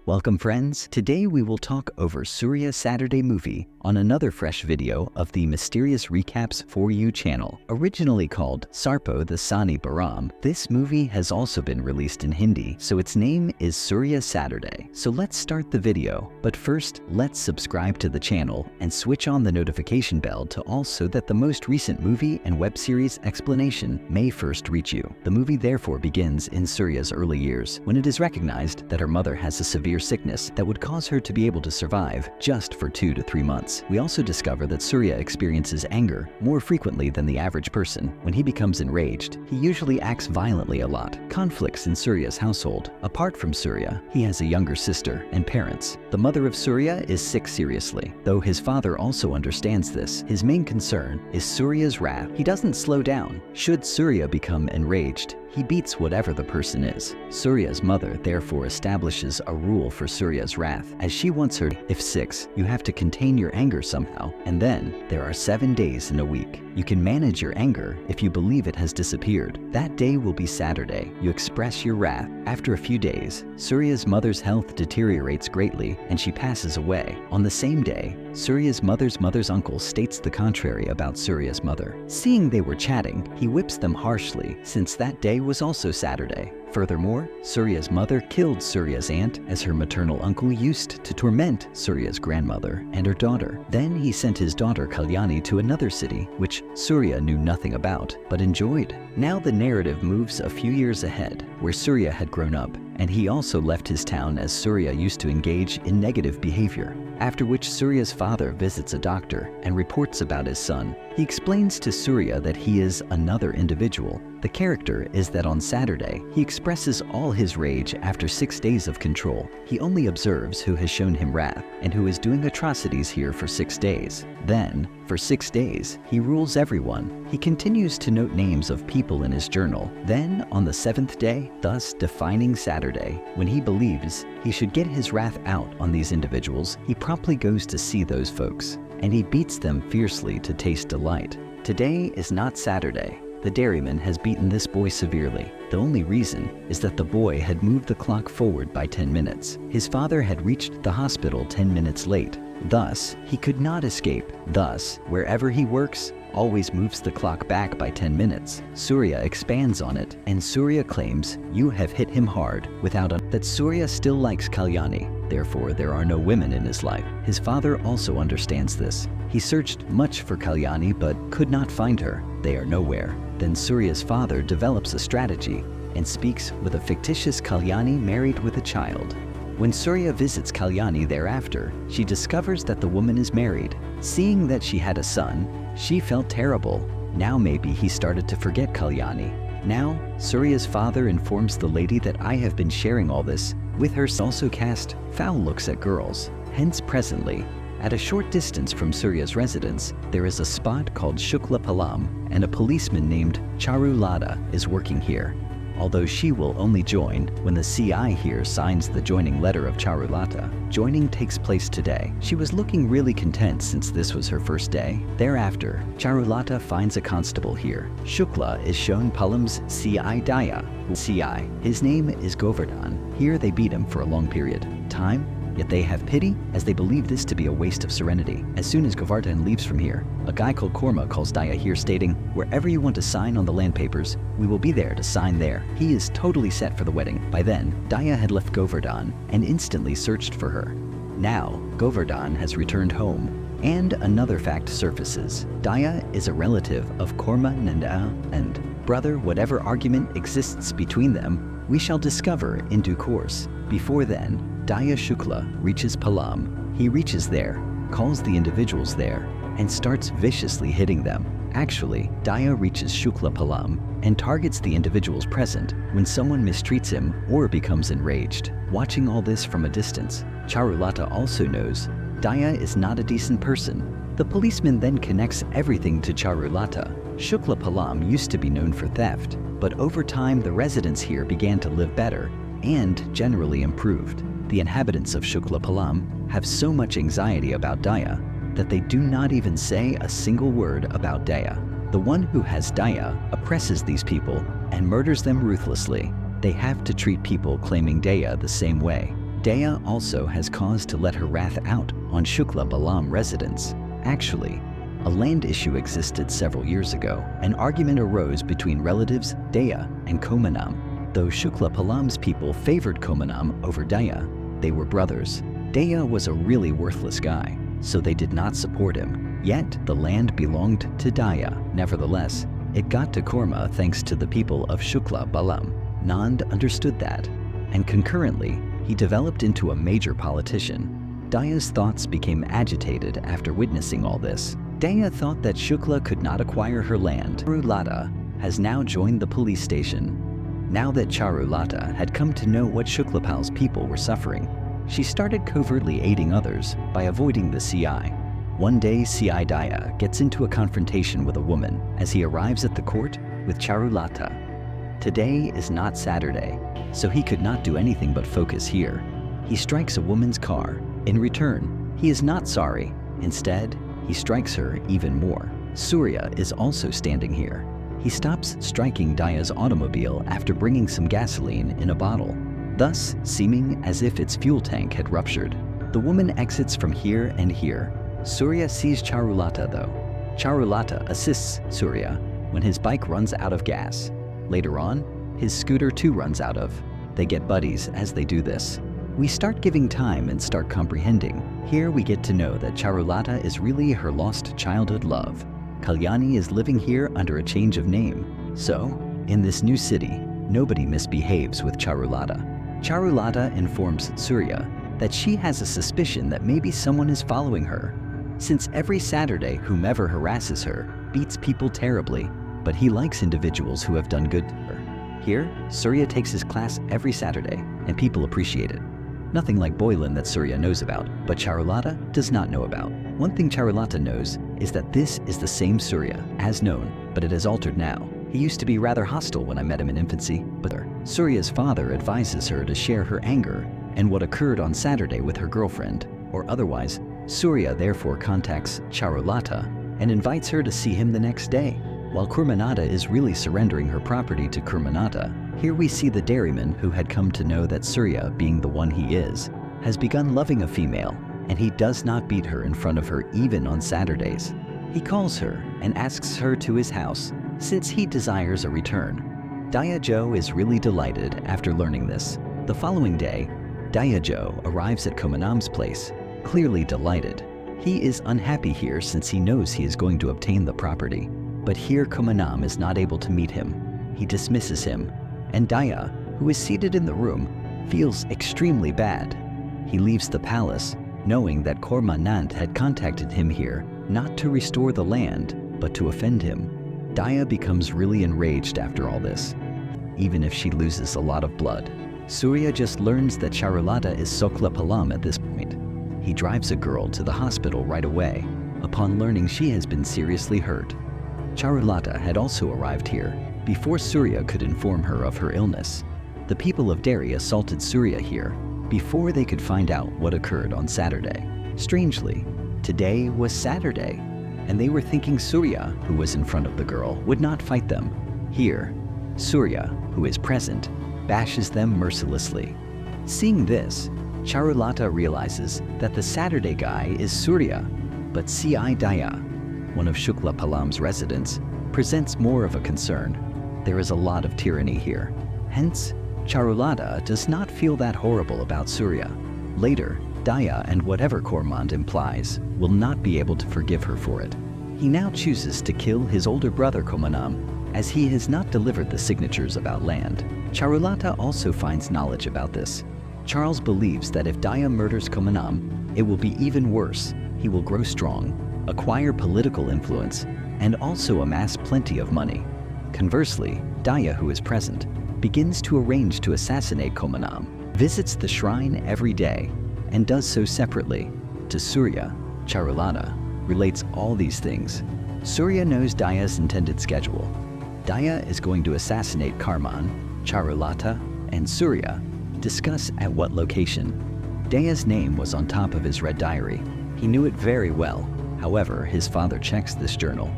Welcome friends, today we will talk over Suriya Saturday movie on another fresh video of the Mysterious Recaps For You channel. Originally called Sarpo the Sani Baram, this movie has also been released in Hindi, so its name is Suriya Saturday. So let's start the video, but first let's subscribe to the channel and switch on the notification bell to all so that the most recent movie and web series explanation may first reach you. The movie therefore begins in Suriya's early years, when it is recognized that her mother has a severe sickness that would cause her to be able to survive just for 2 to 3 months. We also discover that Suriya experiences anger more frequently than the average person. When he becomes enraged, he usually acts violently a lot. Conflicts in Suriya's household. Apart from Suriya, he has a younger sister and parents. The mother of Suriya is sick seriously. Though his father also understands this, his main concern is Suriya's wrath. He doesn't slow down. Should Suriya become enraged, he beats whatever the person is. Suriya's mother therefore establishes a rule for Suriya's wrath, as she wants her to, if 6, you have to contain your anger somehow, and then there are 7 days in a week. You can manage your anger if you believe it has disappeared. That day will be Saturday. You express your wrath. After a few days, Suriya's mother's health deteriorates greatly and she passes away. On the same day, Suriya's mother's uncle states the contrary about Suriya's mother. Seeing they were chatting, he whips them harshly since that day was also Saturday. Furthermore, Suriya's mother killed Suriya's aunt as her maternal uncle used to torment Suriya's grandmother and her daughter. Then he sent his daughter Kalyani to another city, which Suriya knew nothing about, but enjoyed. Now the narrative moves a few years ahead, where Suriya had grown up, and he also left his town as Suriya used to engage in negative behavior. After which Suriya's father visits a doctor and reports about his son. He explains to Suriya that he is another individual. The character is that on Saturday, he expresses all his rage after 6 days of control. He only observes who has shown him wrath and who is doing atrocities here for 6 days. Then, for 6 days, he rules everyone. He continues to note names of people in his journal. Then, on the 7th day, thus defining Saturday, when he believes he should get his wrath out on these individuals, he promptly goes to see those folks, and he beats them fiercely to taste delight. Today is not Saturday. The dairyman has beaten this boy severely. The only reason is that the boy had moved the clock forward by 10 minutes. His father had reached the hospital 10 minutes late. Thus, he could not escape. Thus, wherever he works, always moves the clock back by 10 minutes. Suriya expands on it, and Suriya claims, you have hit him hard, that Suriya still likes Kalyani. Therefore, there are no women in his life. His father also understands this. He searched much for Kalyani but could not find her. They are nowhere. Then Suriya's father develops a strategy and speaks with a fictitious Kalyani married with a child. When Suriya visits Kalyani thereafter, she discovers that the woman is married. Seeing that she had a son, she felt terrible. Now maybe he started to forget Kalyani. Now, Suriya's father informs the lady that I have been sharing all this with her, also cast foul looks at girls. Hence presently, at a short distance from Suriya's residence, there is a spot called Shukla Palam, and a policeman named Charulata is working here. Although she will only join when the CI here signs the joining letter of Charulata. Joining takes place today. She was looking really content since this was her first day. Thereafter, Charulata finds a constable here. Shukla is shown Palam's CI Daya. CI. His name is Govardhan. Here they beat him for a long period. Time? Yet they have pity, as they believe this to be a waste of serenity. As soon as Govardhan leaves from here, a guy called Korma calls Daya here stating, wherever you want to sign on the land papers, we will be there to sign there. He is totally set for the wedding. By then, Daya had left Govardhan and instantly searched for her. Now, Govardhan has returned home. And another fact surfaces. Daya is a relative of Korma Nanda and brother. Whatever argument exists between them, we shall discover in due course. Before then, Daya Shukla reaches Palam. He reaches there, calls the individuals there, and starts viciously hitting them. Actually, Daya reaches Shukla Palam and targets the individuals present when someone mistreats him or becomes enraged. Watching all this from a distance, Charulata also knows Daya is not a decent person. The policeman then connects everything to Charulata. Shukla Palam used to be known for theft, but over time the residents here began to live better and generally improved. The inhabitants of Shukla Palam have so much anxiety about Daya that they do not even say a single word about Daya. The one who has Daya oppresses these people and murders them ruthlessly. They have to treat people claiming Daya the same way. Daya also has cause to let her wrath out on Shukla Balam residents. Actually, a land issue existed several years ago. An argument arose between relatives Daya and Komanam. Though Shukla Balam's people favored Komanam over Daya, they were brothers. Daya was a really worthless guy, so they did not support him. Yet, the land belonged to Daya. Nevertheless, it got to Korma thanks to the people of Shukla Balam. Nand understood that, and concurrently, he developed into a major politician. Daya's thoughts became agitated after witnessing all this. Daya thought that Shukla could not acquire her land. Charulata has now joined the police station. Now that Charulata had come to know what Shuklapal's people were suffering, she started covertly aiding others by avoiding the CI. One day, CI Daya gets into a confrontation with a woman as he arrives at the court with Charulata. Today is not Saturday, so he could not do anything but focus here. He strikes a woman's car. In return, he is not sorry. Instead, he strikes her even more. Surya is also standing here. He stops striking Daya's automobile after bringing some gasoline in a bottle, thus seeming as if its fuel tank had ruptured. The woman exits from here and here. Surya sees Charulata though. Charulata assists Surya when his bike runs out of gas. Later on, his scooter too runs out of. They get buddies as they do this. We start giving time and start comprehending. Here we get to know that Charulata is really her lost childhood love. Kalyani is living here under a change of name. So, in this new city, nobody misbehaves with Charulata. Charulata informs Surya that she has a suspicion that maybe someone is following her, since every Saturday whomever harasses her beats people terribly, but he likes individuals who have done good to her. Here, Surya takes his class every Saturday, and people appreciate it. Nothing like Boylan that Surya knows about, but Charulata does not know about. One thing Charulata knows is that this is the same Surya as known, but it has altered now. He used to be rather hostile when I met him in infancy, but Surya's father advises her to share her anger and what occurred on Saturday with her girlfriend, or otherwise, Surya therefore contacts Charulata and invites her to see him the next day. While Kurmanata is really surrendering her property to Kurmanata, here we see the dairyman who had come to know that Surya, being the one he is, has begun loving a female, and he does not beat her in front of her even on Saturdays. He calls her and asks her to his house, since he desires a return. Dayajo is really delighted after learning this. The following day, Dayajo arrives at Komanam's place, clearly delighted. He is unhappy here since he knows he is going to obtain the property. But here Komanam is not able to meet him. He dismisses him, and Daya, who is seated in the room, feels extremely bad. He leaves the palace, knowing that Kormanant had contacted him here not to restore the land, but to offend him. Daya becomes really enraged after all this, even if she loses a lot of blood. Surya just learns that Charulata is Sokla Palam at this point. He drives a girl to the hospital right away, upon learning she has been seriously hurt. Charulata had also arrived here before Surya could inform her of her illness. The people of Derry assaulted Surya here before they could find out what occurred on Saturday. Strangely, today was Saturday, and they were thinking Surya, who was in front of the girl, would not fight them. Here, Surya, who is present, bashes them mercilessly. Seeing this, Charulata realizes that the Saturday guy is Surya, but CI Daya, one of Shukla Palam's residents, presents more of a concern. There is a lot of tyranny here. Hence, Charulata does not feel that horrible about Surya. Later, Daya and whatever Kormand implies will not be able to forgive her for it. He now chooses to kill his older brother Komanam, as he has not delivered the signatures about land. Charulata also finds knowledge about this. Charles believes that if Daya murders Komanam, it will be even worse. He will grow strong, acquire political influence, and also amass plenty of money. Conversely, Daya, who is present, begins to arrange to assassinate Komanam, visits the shrine every day, and does so separately. To Surya, Charulata relates all these things. Surya knows Daya's intended schedule. Daya is going to assassinate Karman, Charulata, and Surya, discuss at what location. Daya's name was on top of his red diary. He knew it very well. However, his father checks this journal,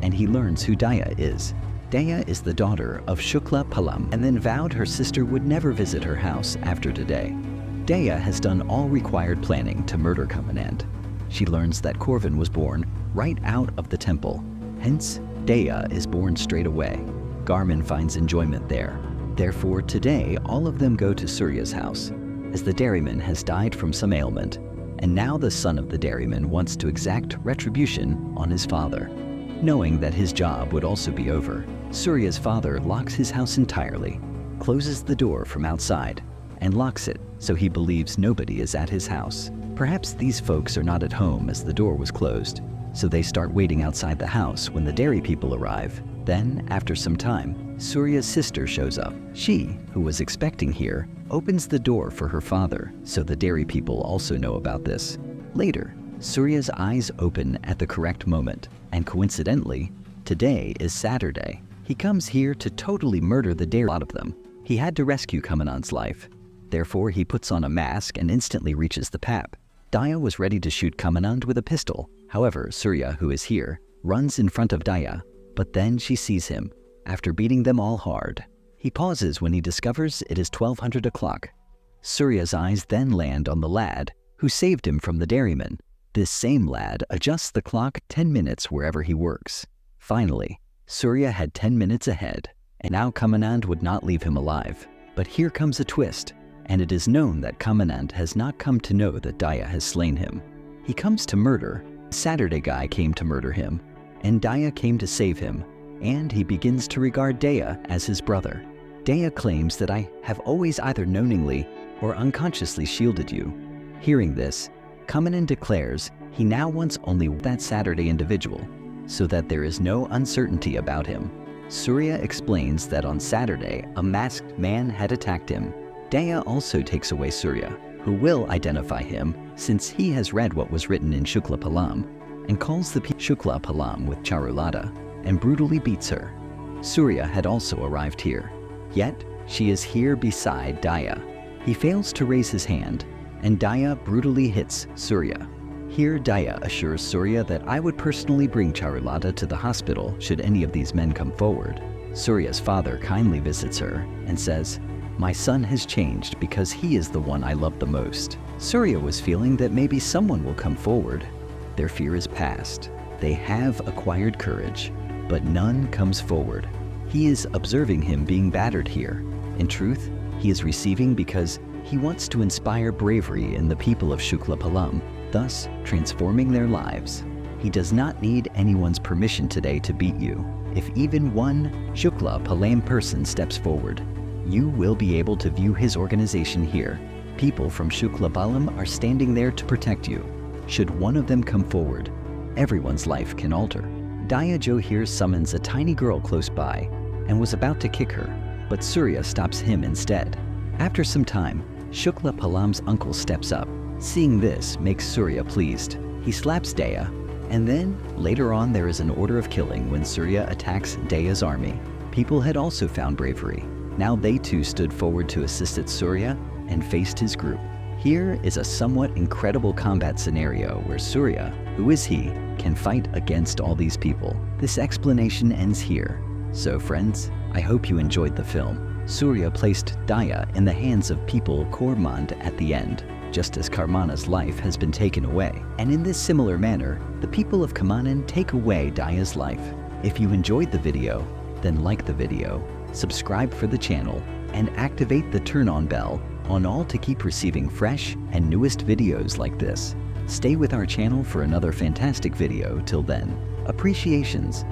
and he learns who Daya is. Daya is the daughter of Shukla Palam, and then vowed her sister would never visit her house after today. Daya has done all required planning to murder Commandant. She learns that Corvin was born right out of the temple. Hence, Daya is born straight away. Garmin finds enjoyment there. Therefore, today, all of them go to Suriya's house, as the dairyman has died from some ailment, and now the son of the dairyman wants to exact retribution on his father. Knowing that his job would also be over, Suriya's father locks his house entirely, closes the door from outside, and locks it so he believes nobody is at his house. Perhaps these folks are not at home as the door was closed, so they start waiting outside the house when the dairy people arrive. Then, after some time, Suriya's sister shows up. She, who was expecting here, opens the door for her father, so the dairy people also know about this. Later, Suriya's eyes open at the correct moment, and coincidentally, today is Saturday. He comes here to totally murder the dairy lot of them. He had to rescue Commandant's life. Therefore, he puts on a mask and instantly reaches the pap. Daya was ready to shoot Commandant with a pistol. However, Suriya, who is here, runs in front of Daya, but then she sees him. After beating them all hard, he pauses when he discovers it is 1200 o'clock. Suriya's eyes then land on the lad who saved him from the dairyman. This same lad adjusts the clock 10 minutes wherever he works. Finally, Suriya had 10 minutes ahead, and now Commandant would not leave him alive. But here comes a twist, and it is known that Commandant has not come to know that Daya has slain him. He comes to murder. Saturday guy came to murder him, and Daya came to save him, and he begins to regard Daya as his brother. Daya claims that I have always either knowingly or unconsciously shielded you. Hearing this, Commandant declares he now wants only that Saturday individual, so that there is no uncertainty about him. Suriya explains that on Saturday, a masked man had attacked him. Daya also takes away Suriya, who will identify him since he has read what was written in Shukla Palam, and calls the Shukla Palam with Charulata, and brutally beats her. Suriya had also arrived here, yet she is here beside Daya. He fails to raise his hand, and Daya brutally hits Suriya. Here Daya assures Suriya that I would personally bring Charulata to the hospital should any of these men come forward. Suriya's father kindly visits her and says, "My son has changed because he is the one I love the most." Suriya was feeling that maybe someone will come forward. Their fear is past. They have acquired courage, but none comes forward. He is observing him being battered here. In truth, he is receiving because he wants to inspire bravery in the people of Shukla Palam, thus transforming their lives. He does not need anyone's permission today to beat you. If even one Shukla Palam person steps forward, you will be able to view his organization here. People from Shukla Palam are standing there to protect you. Should one of them come forward, everyone's life can alter. Daya Jo here summons a tiny girl close by and was about to kick her, but Suriya stops him instead. After some time, Shukla Palam's uncle steps up. Seeing this makes Suriya pleased. He slaps Daya, and then later on there is an order of killing when Suriya attacks Daya's army. People had also found bravery. Now they too stood forward to assist Suriya and faced his group. Here is a somewhat incredible combat scenario where Suriya, who is he, can fight against all these people. This explanation ends here. So friends, I hope you enjoyed the film. Suriya placed Daya in the hands of people Kormand at the end, just as Karmana's life has been taken away. And in this similar manner, the people of Kamanan take away Daya's life. If you enjoyed the video, then like the video, subscribe for the channel, and activate the turn-on bell on all to keep receiving fresh and newest videos like this. Stay with our channel for another fantastic video. Till then, appreciations.